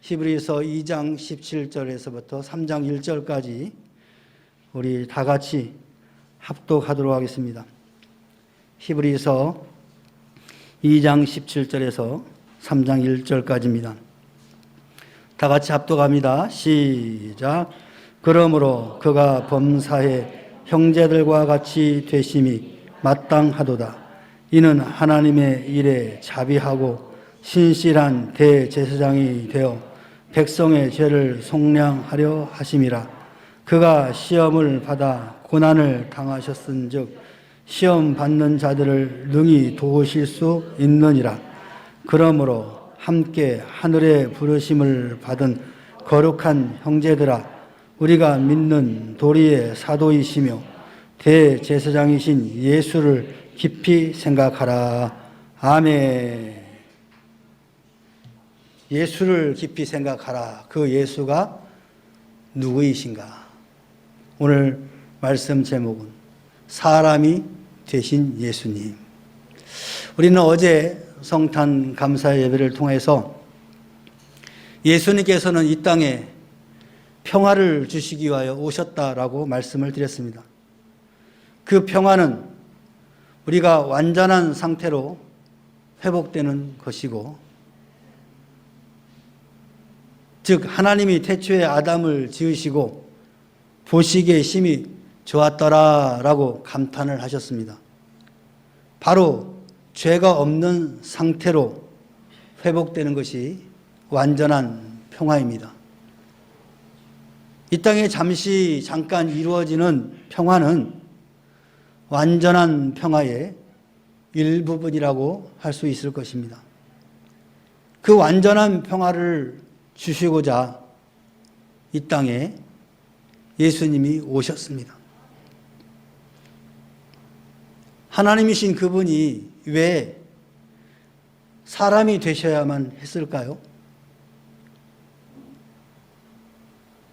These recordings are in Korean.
히브리서 2장 17절에서부터 3장 1절까지 우리 다 같이 합독하도록 하겠습니다. 히브리서 2장 17절에서 3장 1절까지입니다. 다 같이 합독합니다. 시작. 그러므로 그가 범사에 형제들과 같이 되심이 마땅하도다. 이는 하나님의 일에 자비하고 신실한 대제사장이 되어 백성의 죄를 속량하려 하심이라. 그가 시험을 받아 고난을 당하셨은즉 시험 받는 자들을 능히 도우실 수 있느니라. 그러므로 함께 하늘의 부르심을 받은 거룩한 형제들아, 우리가 믿는 도리의 사도이시며 대제사장이신 예수를 깊이 생각하라. 아멘. 예수를 깊이 생각하라. 그 예수가 누구이신가? 오늘 말씀 제목은 사람이 되신 예수님. 우리는 어제 성탄 감사 예배를 통해서 예수님께서는 이 땅에 평화를 주시기 위하여 오셨다라고 말씀을 드렸습니다. 그 평화는 우리가 완전한 상태로 회복되는 것이고, 즉 하나님이 태초에 아담을 지으시고 보시기에 심히 좋았더라라고 감탄을 하셨습니다. 바로 죄가 없는 상태로 회복되는 것이 완전한 평화입니다. 이 땅에 잠깐 이루어지는 평화는 완전한 평화의 일부분이라고 할 수 있을 것입니다. 그 완전한 평화를 주시고자 이 땅에 예수님이 오셨습니다. 하나님이신 그분이 왜 사람이 되셔야만 했을까요?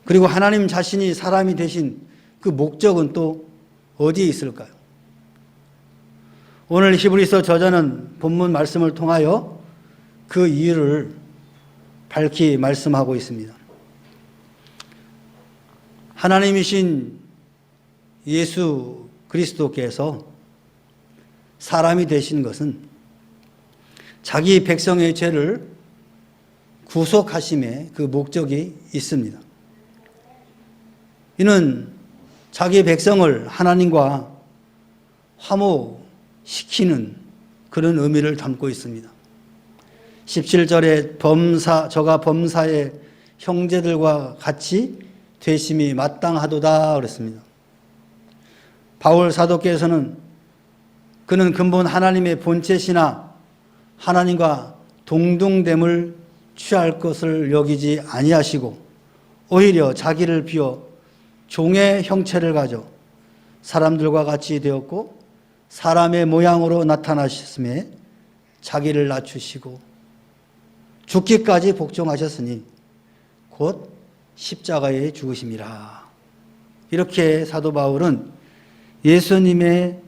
그리고 하나님 자신이 사람이 되신 그 목적은 또 어디에 있을까요? 오늘 히브리서 저자는 본문 말씀을 통하여 그 이유를 밝히 말씀하고 있습니다. 하나님이신 예수 그리스도께서 사람이 되신 것은 자기 백성의 죄를 구속하심에 그 목적이 있습니다. 이는 자기 백성을 하나님과 화목시키는 그런 의미를 담고 있습니다. 17절에 저가 범사의 형제들과 같이 되심이 마땅하도다 그랬습니다. 바울 사도께서는 그는 근본 하나님의 본체시나 하나님과 동등됨을 취할 것을 여기지 아니하시고 오히려 자기를 비워 종의 형체를 가져 사람들과 같이 되었고 사람의 모양으로 나타나셨음에 자기를 낮추시고 죽기까지 복종하셨으니 곧 십자가에 죽으심이라. 이렇게 사도 바울은 예수님의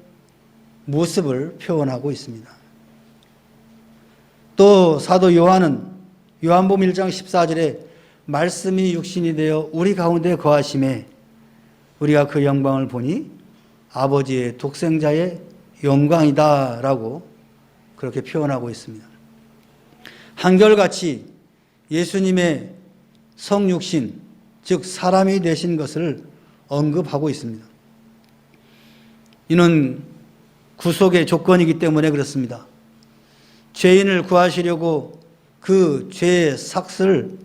모습을 표현하고 있습니다. 또 사도 요한은 요한복음 1장 14절에 말씀이 육신이 되어 우리 가운데 거하심에 우리가 그 영광을 보니 아버지의 독생자의 영광이다 라고 그렇게 표현하고 있습니다. 한결같이 예수님의 성육신, 즉 사람이 되신 것을 언급하고 있습니다. 이는 구속의 조건이기 때문에 그렇습니다. 죄인을 구하시려고 그 죄의 삭을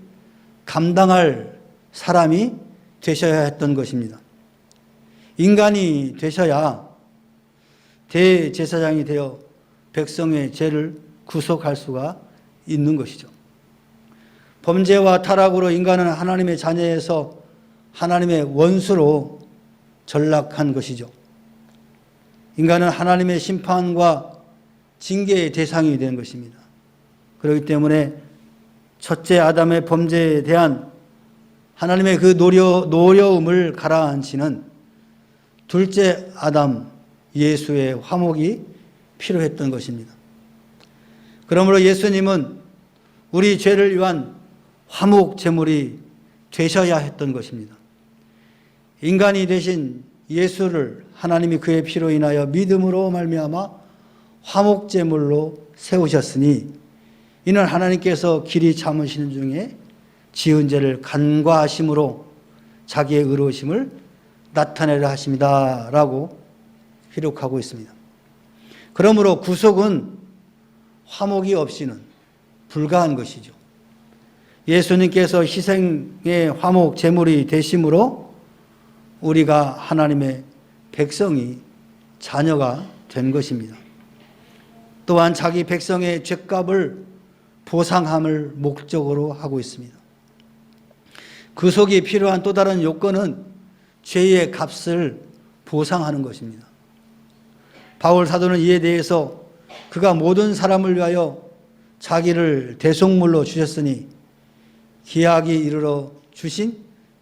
감당할 사람이 되셔야 했던 것입니다. 인간이 되셔야 대제사장이 되어 백성의 죄를 구속할 수가 있는 것이죠. 범죄와 타락으로 인간은 하나님의 자녀에서 하나님의 원수로 전락한 것이죠. 인간은 하나님의 심판과 징계의 대상이 된 것입니다. 그렇기 때문에 첫째 아담의 범죄에 대한 하나님의 그 노려움을 가라앉히는 둘째 아담 예수의 화목이 필요했던 것입니다. 그러므로 예수님은 우리 죄를 위한 화목 제물이 되셔야 했던 것입니다. 인간이 되신 예수를 하나님이 그의 피로 인하여 믿음으로 말미암아 화목 제물로 세우셨으니 이는 하나님께서 길이 참으시는 중에 지은 죄를 간과하심으로 자기의 의로우심을 나타내려 하십니다 라고 기록하고 있습니다. 그러므로 구속은 화목이 없이는 불가한 것이죠. 예수님께서 희생의 화목 제물이 되심으로 우리가 하나님의 백성이 자녀가 된 것입니다. 또한 자기 백성의 죄값을 보상함을 목적으로 하고 있습니다. 구속이 필요한 또 다른 요건은 죄의 값을 보상하는 것입니다. 바울 사도는 이에 대해서 그가 모든 사람을 위하여 자기를 대속물로 주셨으니 기약이 이르러 주신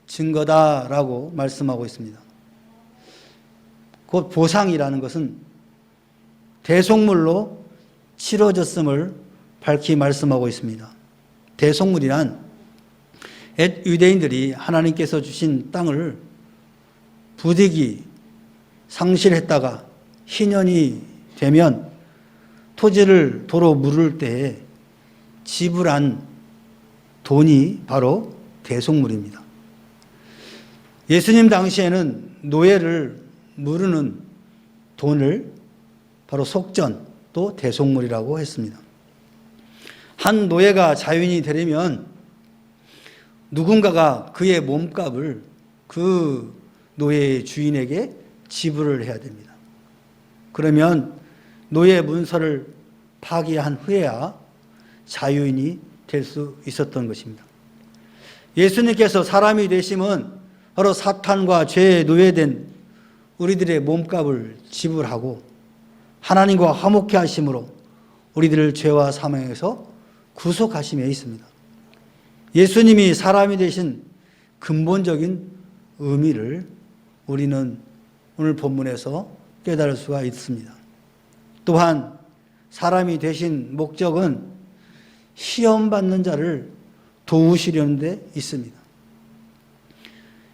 증거다라고 말씀하고 있습니다. 곧 보상이라는 것은 대속물로 치러졌음을 밝히 말씀하고 있습니다. 대속물이란 옛 유대인들이 하나님께서 주신 땅을 부득이 상실했다가 희년이 되면 토지를 도로 물을 때에 지불한 돈이 바로 대속물입니다. 예수님 당시에는 노예를 무르는 돈을 바로 속전 또 대속물이라고 했습니다. 한 노예가 자유인이 되려면 누군가가 그의 몸값을 그 노예의 주인에게 지불을 해야 됩니다. 그러면 노예 문서를 파기한 후에야 자유인이 될 수 있었던 것입니다. 예수님께서 사람이 되심은 바로 사탄과 죄에 노예된 우리들의 몸값을 지불하고 하나님과 화목케 하심으로 우리들을 죄와 사망에서 구속하심에 있습니다. 예수님이 사람이 되신 근본적인 의미를 우리는 오늘 본문에서 깨달을 수가 있습니다. 또한 사람이 되신 목적은 시험받는 자를 도우시려는 데 있습니다.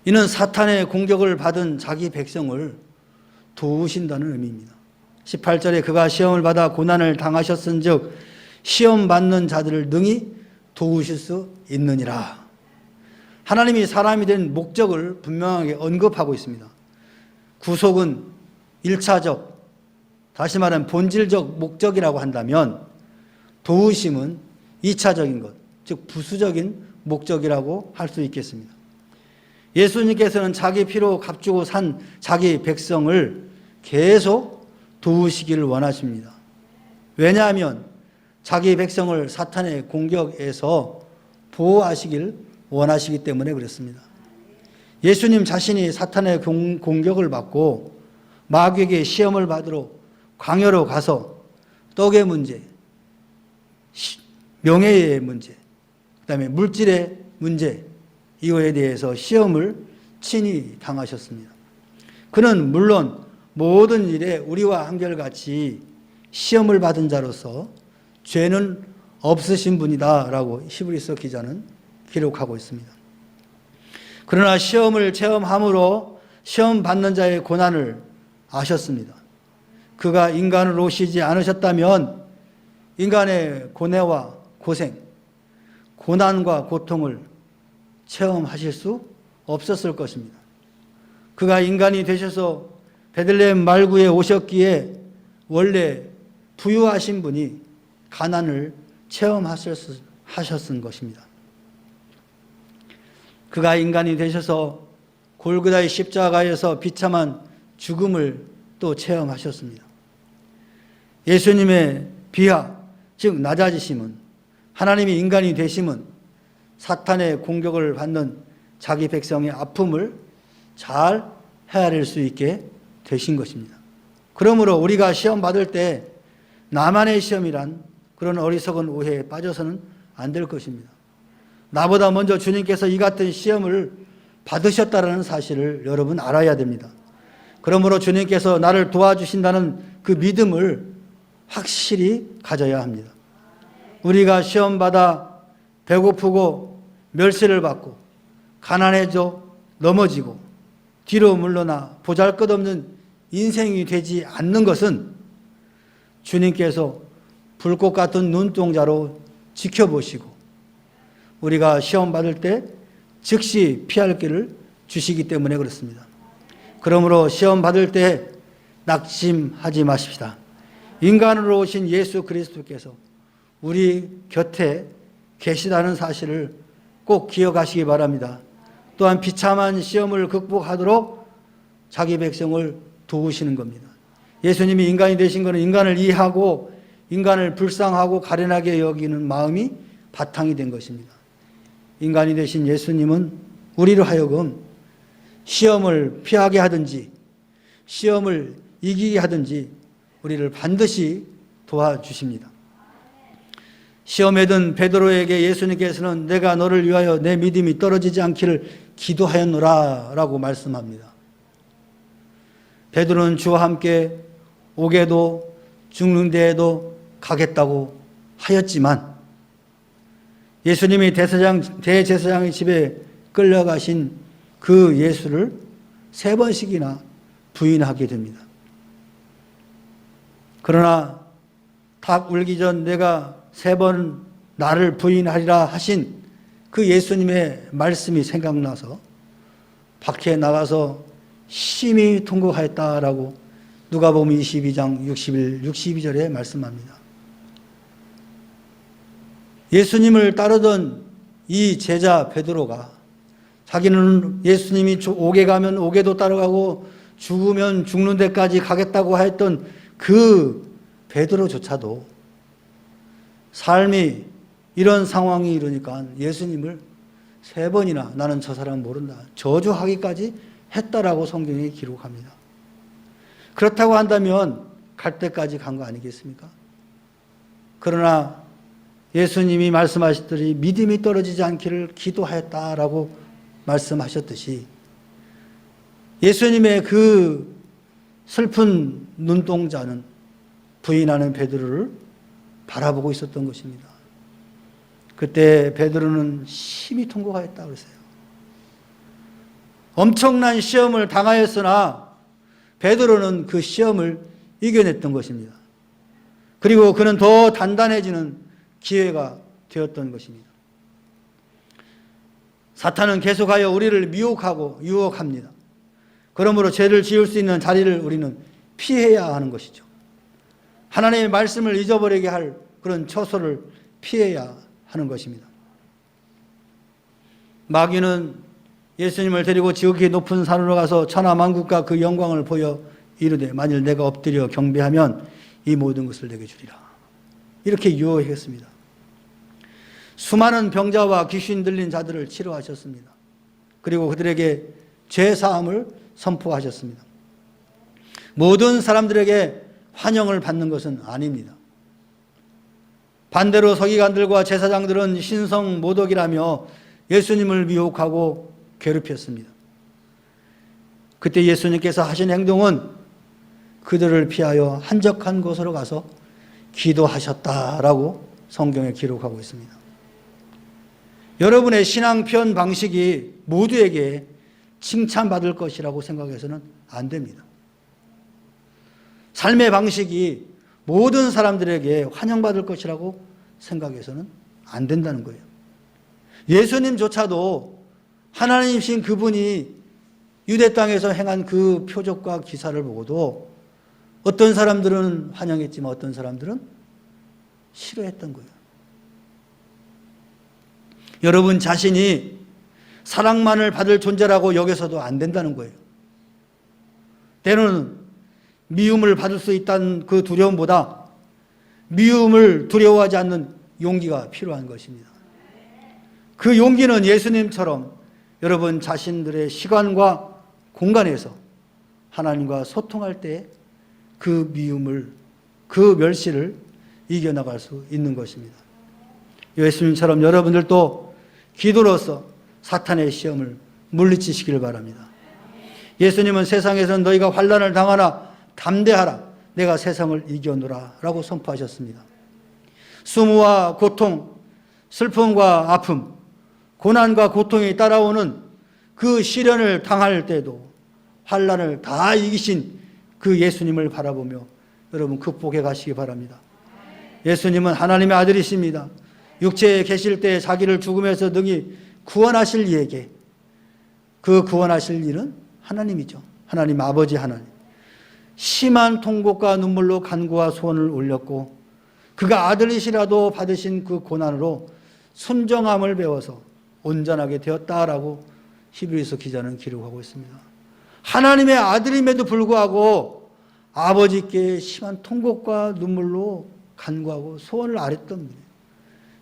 이는 사탄의 공격을 받은 자기 백성을 도우신다는 의미입니다. 18절에 그가 시험을 받아 고난을 당하셨은즉 시험 받는 자들을 능히 도우실 수 있느니라. 하나님이 사람이 된 목적을 분명하게 언급하고 있습니다. 구속은 1차적, 다시 말하면 본질적 목적이라고 한다면 도우심은 2차적인 것, 즉 부수적인 목적이라고 할 수 있겠습니다. 예수님께서는 자기 피로 값주고 산 자기 백성을 계속 도우시기를 원하십니다. 왜냐하면 자기 백성을 사탄의 공격에서 보호하시길 원하시기 때문에 그렇습니다. 예수님 자신이 사탄의 공격을 받고 마귀에게 시험을 받으러 광야로 가서 떡의 문제, 명예의 문제, 그다음에 물질의 문제, 이거에 대해서 시험을 친히 당하셨습니다. 그는 물론 모든 일에 우리와 한결같이 시험을 받은 자로서 죄는 없으신 분이다라고 히브리서 기자는 기록하고 있습니다. 그러나 시험을 체험함으로 시험 받는 자의 고난을 아셨습니다. 그가 인간을 오시지 않으셨다면 인간의 고뇌와 고생, 고난과 고통을 체험하실 수 없었을 것입니다. 그가 인간이 되셔서 베들레헴 말구에 오셨기에 원래 부유하신 분이 가난을 체험하셨은 것입니다. 그가 인간이 되셔서 골고다의 십자가에서 비참한 죽음을 또 체험하셨습니다. 예수님의 비하, 즉 낮아지심은, 하나님이 인간이 되심은 사탄의 공격을 받는 자기 백성의 아픔을 잘 헤아릴 수 있게 되신 것입니다. 그러므로 우리가 시험 받을 때 나만의 시험이란 그런 어리석은 오해에 빠져서는 안 될 것입니다. 나보다 먼저 주님께서 이 같은 시험을 받으셨다는 사실을 여러분 알아야 됩니다. 그러므로 주님께서 나를 도와주신다는 그 믿음을 확실히 가져야 합니다. 우리가 시험받아 배고프고 멸시를 받고 가난해져 넘어지고 뒤로 물러나 보잘것없는 인생이 되지 않는 것은 주님께서 불꽃 같은 눈동자로 지켜보시고 우리가 시험 받을 때 즉시 피할 길을 주시기 때문에 그렇습니다. 그러므로 시험 받을 때 낙심하지 마십시다. 인간으로 오신 예수 그리스도께서 우리 곁에 계시다는 사실을 꼭 기억하시기 바랍니다. 또한 비참한 시험을 극복하도록 자기 백성을 도우시는 겁니다. 예수님이 인간이 되신 것은 인간을 이해하고 인간을 불쌍하고 가련하게 여기는 마음이 바탕이 된 것입니다. 인간이 되신 예수님은 우리로 하여금 시험을 피하게 하든지 시험을 이기게 하든지 우리를 반드시 도와주십니다. 시험에 든 베드로에게 예수님께서는 내가 너를 위하여 내 믿음이 떨어지지 않기를 기도하였노라 라고 말씀합니다. 베드로는 주와 함께 옥에도 죽는 데에도 가겠다고 하였지만 예수님이 대제사장의 집에 끌려가신 그 예수를 3번씩이나 부인하게 됩니다. 그러나 닭 울기 전 내가 3번 나를 부인하리라 하신 그 예수님의 말씀이 생각나서 밖에 나가서 심히 통곡하였다라고 누가복음 22장 62절에 말씀합니다. 예수님을 따르던 이 제자 베드로가 자기는 예수님이 옥에 가면 옥에도 따라가고 죽으면 죽는 데까지 가겠다고 했던 그 베드로조차도 삶이 이런 상황이 이르니까 예수님을 3번이나 나는 저 사람 모른다 저주하기까지 했다라고 성경에 기록합니다. 그렇다고 한다면 갈 때까지 간 거 아니겠습니까? 그러나 예수님이 말씀하셨더니 믿음이 떨어지지 않기를 기도하였다라고 말씀하셨듯이 예수님의 그 슬픈 눈동자는 부인하는 베드로를 바라보고 있었던 것입니다. 그때 베드로는 심히 통곡하였다 그랬어요. 엄청난 시험을 당하였으나 베드로는 그 시험을 이겨냈던 것입니다. 그리고 그는 더 단단해지는 기회가 되었던 것입니다. 사탄은 계속하여 우리를 미혹하고 유혹합니다. 그러므로 죄를 지을 수 있는 자리를 우리는 피해야 하는 것이죠. 하나님의 말씀을 잊어버리게 할 그런 처소를 피해야 하는 것입니다. 마귀는 예수님을 데리고 지극히 높은 산으로 가서 천하만국과 그 영광을 보여 이르되 만일 내가 엎드려 경배하면 이 모든 것을 내게 주리라. 이렇게 유혹했습니다. 수많은 병자와 귀신 들린 자들을 치료하셨습니다. 그리고 그들에게 죄사함을 선포하셨습니다. 모든 사람들에게 환영을 받는 것은 아닙니다. 반대로 서기관들과 제사장들은 신성 모독이라며 예수님을 미혹하고 괴롭혔습니다. 그때 예수님께서 하신 행동은 그들을 피하여 한적한 곳으로 가서 기도하셨다라고 성경에 기록하고 있습니다. 여러분의 신앙편 방식이 모두에게 칭찬받을 것이라고 생각해서는 안 됩니다. 삶의 방식이 모든 사람들에게 환영받을 것이라고 생각해서는 안 된다는 거예요. 예수님조차도 하나님이신 그분이 유대 땅에서 행한 그 표적과 기사를 보고도 어떤 사람들은 환영했지만 어떤 사람들은 싫어했던 거예요. 여러분 자신이 사랑만을 받을 존재라고 여겨서도 안 된다는 거예요. 때로는 미움을 받을 수 있다는 그 두려움보다 미움을 두려워하지 않는 용기가 필요한 것입니다. 그 용기는 예수님처럼 여러분 자신들의 시간과 공간에서 하나님과 소통할 때 그 미움을, 그 멸시를 이겨나갈 수 있는 것입니다. 예수님처럼 여러분들도 기도로서 사탄의 시험을 물리치시기를 바랍니다. 예수님은 세상에서 너희가 환난을 당하나 담대하라 내가 세상을 이겨노라 라고 선포하셨습니다. 수모와 고통, 슬픔과 아픔, 고난과 고통이 따라오는 그 시련을 당할 때도 환난을 다 이기신 그 예수님을 바라보며 여러분 극복해 가시기 바랍니다. 예수님은 하나님의 아들이십니다. 육체에 계실 때 자기를 죽음에서 능히 구원하실 이에게 그 구원하실 일은 하나님이죠. 하나님 아버지 하나님. 심한 통곡과 눈물로 간구와 소원을 올렸고 그가 아들이시라도 받으신 그 고난으로 순정함을 배워서 온전하게 되었다라고 히브리서 기자는 기록하고 있습니다. 하나님의 아들임에도 불구하고 아버지께 심한 통곡과 눈물로 간구하고 소원을 아랬던 분이에요.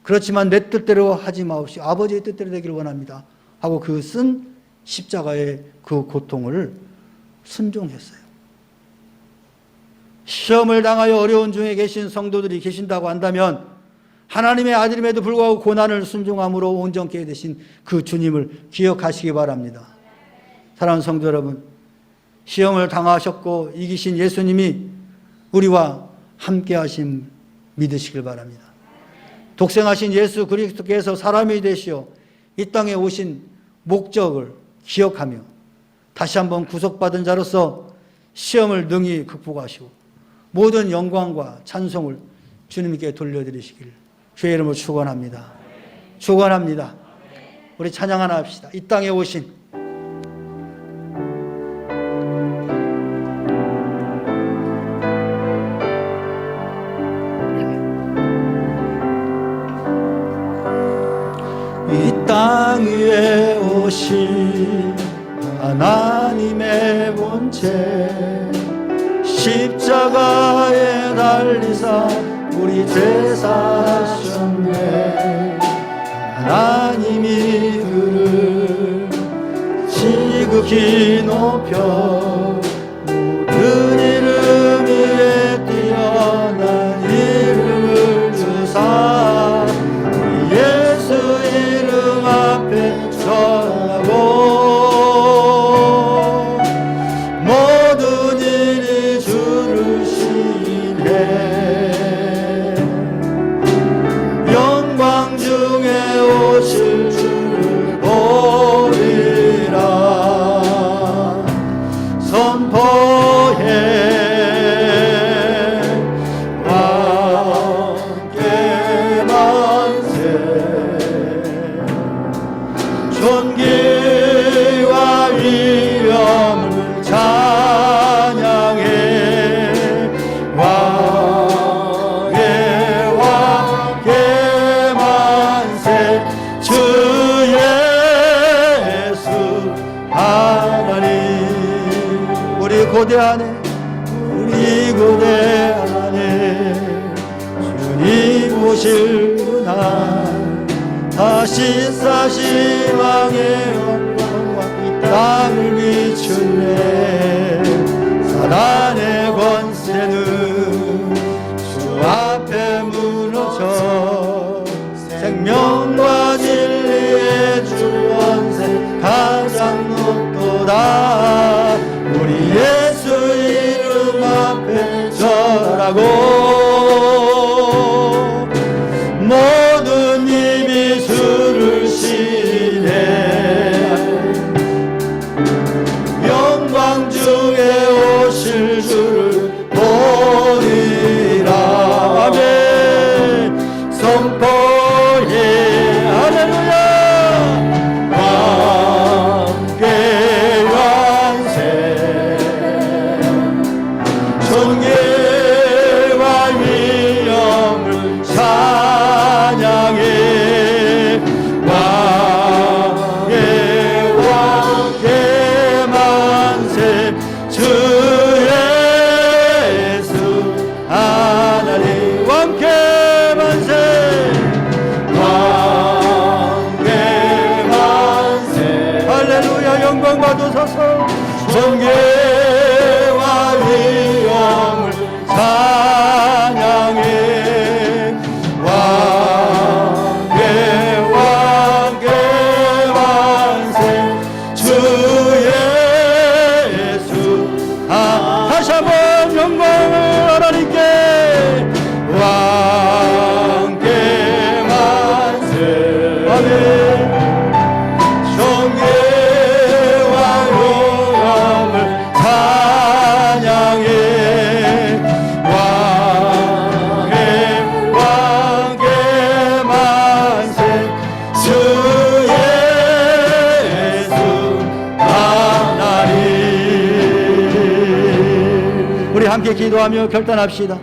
그렇지만 내 뜻대로 하지 마옵시오. 아버지의 뜻대로 되기를 원합니다. 하고 그 쓴 십자가의 그 고통을 순종했어요. 시험을 당하여 어려운 중에 계신 성도들이 계신다고 한다면 하나님의 아들임에도 불구하고 고난을 순종함으로 온전케 되신 그 주님을 기억하시기 바랍니다. 사랑하는 성도 여러분, 시험을 당하셨고 이기신 예수님이 우리와 함께 하심 믿으시길 바랍니다. 독생하신 예수 그리스도께서 사람이 되시어 이 땅에 오신 목적을 기억하며 다시 한번 구속받은 자로서 시험을 능히 극복하시고 모든 영광과 찬송을 주님께 돌려드리시길 주의 이름으로 축원합니다. 축원합니다. 우리 찬양 하나 합시다. 이 땅에 오신 이 땅 위에 오신 하나님의 본체 십자가에 달리사 우리 죄 사셨네. 하나님이 그를 지극히 높여 모든 이름 위에 뛰어난 이름을 주사 예수 이름 앞에 전하고 모든 일이 주를 시인해 영광 중에 오실 주를 보리라 선포해 존귀와 위엄을 찬양해 왕의 왕의 만세 주 예수 하나님 우리 고대하네 우리 고대하네 주님 오실 날 다시 사시망의 영광과 이 땅을 비출래 사단의 권세는 주 앞에 무너져 생명과 진리의 주 권세 가장 높도다 우리 예수 이름 앞에 절하고 모든 입이 주를 시인해 영광 중에 오실 주를 보리라 아멘 선포해 할렐루야 왕께 완세 존귀와 위엄을 찬양해 왕의 왕의 만세 주 예수 하나님 왕께 만세 왕의 만세 할렐루야 영광 받으소서 존귀와 위엄을 찬양해 왕의 왕의 만세 주 예수 다시 한번 영광을 하나님께 왕의 만세 아멘 함께 기도하며 결단합시다.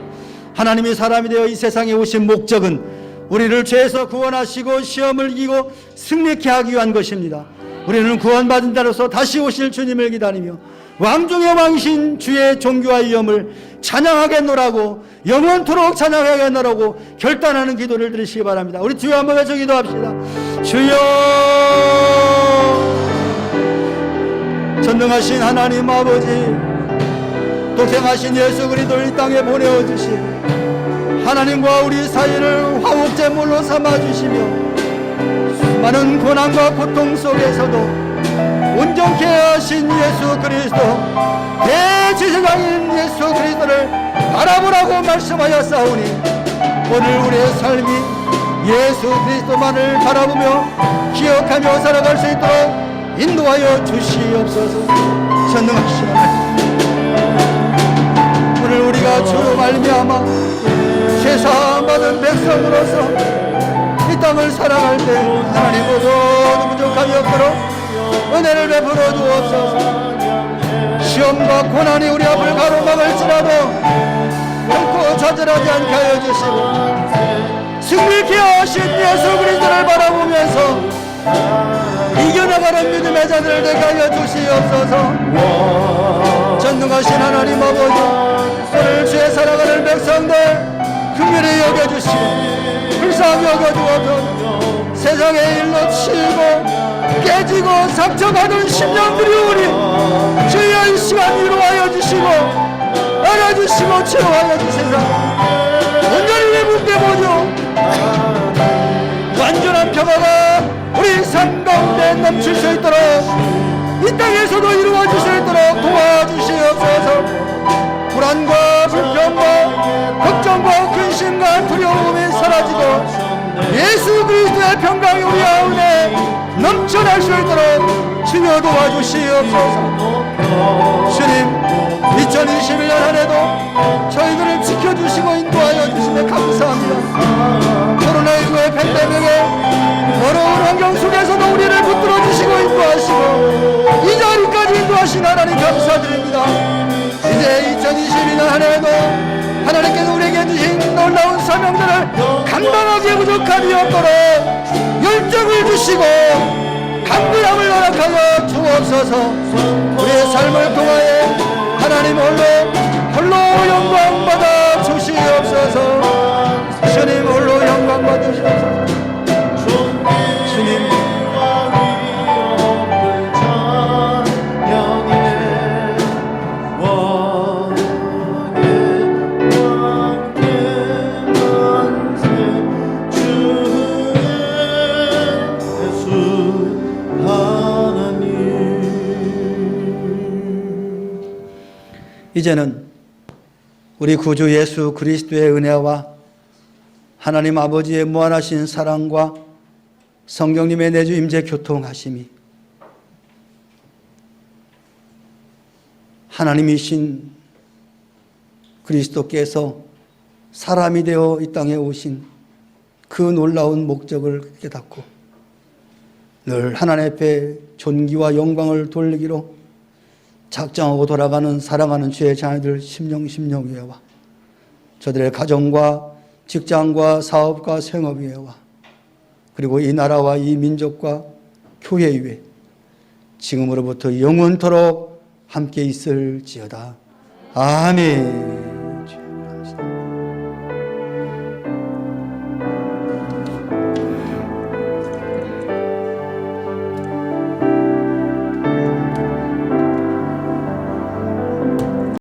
하나님이 사람이 되어 이 세상에 오신 목적은 우리를 죄에서 구원하시고 시험을 이기고 승리케 하기 위한 것입니다. 우리는 구원받은 자로서 다시 오실 주님을 기다리며 왕중의 왕이신 주의 종교와 위엄을 찬양하겠노라고, 영원토록 찬양하겠노라고 결단하는 기도를 드리시기 바랍니다. 우리 주여 한번 외쳐 기도합시다. 주여, 전능하신 하나님 아버지, 독생하신 예수 그리스도를 이 땅에 보내어 주시고 하나님과 우리 사이를 화목제물로 삼아주시며 수많은 고난과 고통 속에서도 온전케 하신 예수 그리스도, 대제사장인 예수 그리스도를 바라보라고 말씀하였사오니 오늘 우리의 삶이 예수 그리스도만을 바라보며 기억하며 살아갈 수 있도록 인도하여 주시옵소서. 전능하신 하나님, 오늘 우리가 주로 말미암아 죄사함받은 백성으로서 이 땅을 살아갈 때 하나님 모두 부족함이 없도록 은혜를 베풀어 주옵소서. 시험과 고난이 우리 앞을 가로막을지라도 결코 좌절하지 않게 하여 주시고 승리케 하신 예수 그리스도를 바라보면서 이겨나가는 믿음의 자들을 되게 하여 주시옵소서. 전능하신 하나님 아버지, 오늘 주에 살아가는 백성들 긍휼히 여겨주시고 불쌍히 여겨주어서 세상의 일로 치이고 깨지고 상처받은 심령들이 오니 주여 이 시간 위로하여 주시고 알아주시고 치료하여 주시사 온전히 회복돼 보죠. 완전한 평화가 우리 삶 가운데 넘칠 수 있도록 이 땅에서도 이루어 질 수 있도록 도와주시옵소서. 불안과 불평과 걱정과 근심과 두려움이 사라지고 예수 그리스도의 평강이 우리 가운데 넘쳐날 수 있도록 주여 도와주시옵소서. 주님, 2021년 한 해도 저희들을 지켜주시고 인도하여 주시며 감사합니다. 코로나19의 팬데믹에 어려운 환경 속에서도 우리를 붙들어 주시고 인도하시고 이 자리까지 인도하신 하나님 감사드립니다. 이제 2021년 한 해에도 하나님께서 우리에게 주신 놀라운 사명들을 감당하기에 부족함이 없도록 열정을 주시고 강구함을 허락하여 주옵소서. 우리의 삶을 통하여 하나님 홀로 영광 받아 주시옵소서. 주님 홀로 영광 받으시옵소서. 주님, 이제는 우리 구주 예수 그리스도의 은혜와 하나님 아버지의 무한하신 사랑과 성령님의 내주 임재 교통하심이 하나님이신 그리스도께서 사람이 되어 이 땅에 오신 그 놀라운 목적을 깨닫고 늘 하나님 앞에 존귀와 영광을 돌리기로 작정하고 돌아가는 사랑하는 주의 자녀들 심령위에와 저들의 가정과 직장과 사업과 생업위에와 그리고 이 나라와 이 민족과 교회 위에 지금으로부터 영원토록 함께 있을지어다. 아멘.